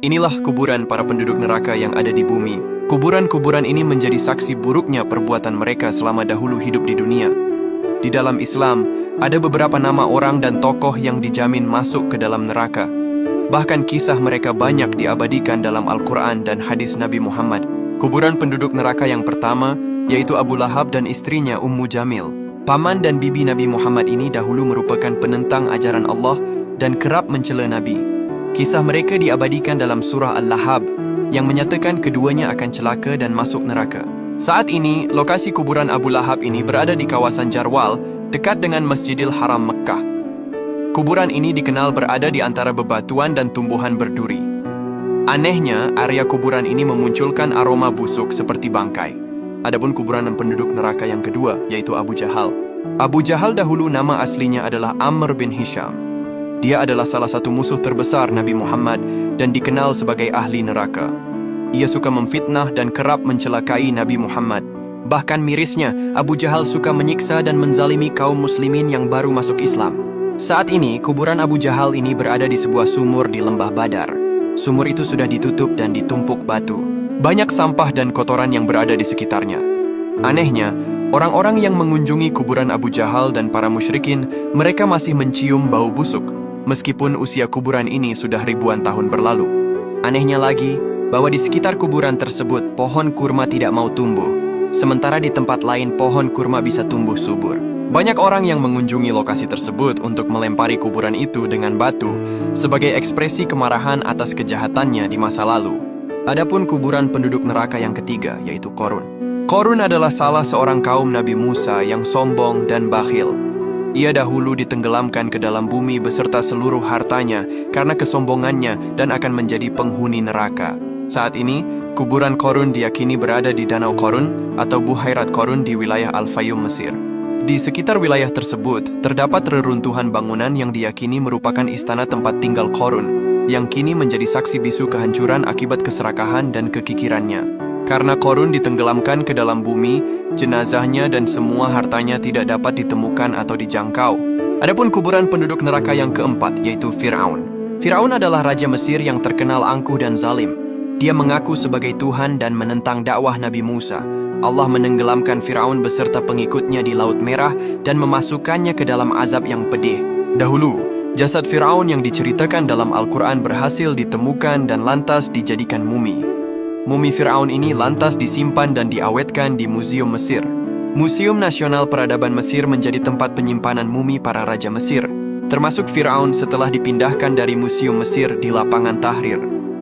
Inilah kuburan para penduduk neraka yang ada di bumi. Kuburan-kuburan ini menjadi saksi buruknya perbuatan mereka selama dahulu hidup di dunia. Di dalam Islam, ada beberapa nama orang dan tokoh yang dijamin masuk ke dalam neraka. Bahkan kisah mereka banyak diabadikan dalam Al-Quran dan hadis Nabi Muhammad. Kuburan penduduk neraka yang pertama, yaitu Abu Lahab dan istrinya Ummu Jamil. Paman dan bibi Nabi Muhammad ini dahulu merupakan penentang ajaran Allah dan kerap mencela Nabi. Kisah mereka diabadikan dalam surah Al-Lahab yang menyatakan keduanya akan celaka dan masuk neraka. Saat ini, lokasi kuburan Abu Lahab ini berada di kawasan Jarwal, dekat dengan Masjidil Haram Mekah. Kuburan ini dikenal berada di antara bebatuan dan tumbuhan berduri. Anehnya, area kuburan ini memunculkan aroma busuk seperti bangkai. Adapun kuburan penduduk neraka yang kedua, yaitu Abu Jahal. Abu Jahal dahulu nama aslinya adalah Amr bin Hisham. Dia adalah salah satu musuh terbesar Nabi Muhammad dan dikenal sebagai ahli neraka. Ia suka memfitnah dan kerap mencelakai Nabi Muhammad. Bahkan mirisnya, Abu Jahal suka menyiksa dan menzalimi kaum muslimin yang baru masuk Islam. Saat ini, kuburan Abu Jahal ini berada di sebuah sumur di lembah Badar. Sumur itu sudah ditutup dan ditumpuk batu. Banyak sampah dan kotoran yang berada di sekitarnya. Anehnya, orang-orang yang mengunjungi kuburan Abu Jahal dan para musyrikin, mereka masih mencium bau busuk, meskipun usia kuburan ini sudah ribuan tahun berlalu. Anehnya lagi, bahwa di sekitar kuburan tersebut pohon kurma tidak mau tumbuh, sementara di tempat lain pohon kurma bisa tumbuh subur. Banyak orang yang mengunjungi lokasi tersebut untuk melempari kuburan itu dengan batu sebagai ekspresi kemarahan atas kejahatannya di masa lalu. Adapun kuburan penduduk neraka yang ketiga, yaitu Qorun. Qorun adalah salah seorang kaum Nabi Musa yang sombong dan bakhil. Ia dahulu ditenggelamkan ke dalam bumi beserta seluruh hartanya karena kesombongannya dan akan menjadi penghuni neraka. Saat ini, kuburan Qorun diyakini berada di Danau Qorun atau Buhairat Qorun di wilayah Al-Fayyum, Mesir. Di sekitar wilayah tersebut, terdapat reruntuhan bangunan yang diyakini merupakan istana tempat tinggal Qorun, yang kini menjadi saksi bisu kehancuran akibat keserakahan dan kekikirannya. Karena Qorun ditenggelamkan ke dalam bumi, jenazahnya dan semua hartanya tidak dapat ditemukan atau dijangkau. Adapun kuburan penduduk neraka yang keempat, yaitu Fir'aun. Fir'aun adalah raja Mesir yang terkenal angkuh dan zalim. Dia mengaku sebagai Tuhan dan menentang dakwah Nabi Musa. Allah menenggelamkan Fir'aun beserta pengikutnya di Laut Merah dan memasukkannya ke dalam azab yang pedih. Dahulu, jasad Fir'aun yang diceritakan dalam Al-Quran berhasil ditemukan dan lantas dijadikan mumi. Mumi Fir'aun ini lantas disimpan dan diawetkan di Museum Mesir. Museum Nasional Peradaban Mesir menjadi tempat penyimpanan mumi para raja Mesir, termasuk Fir'aun setelah dipindahkan dari Museum Mesir di Lapangan Tahrir.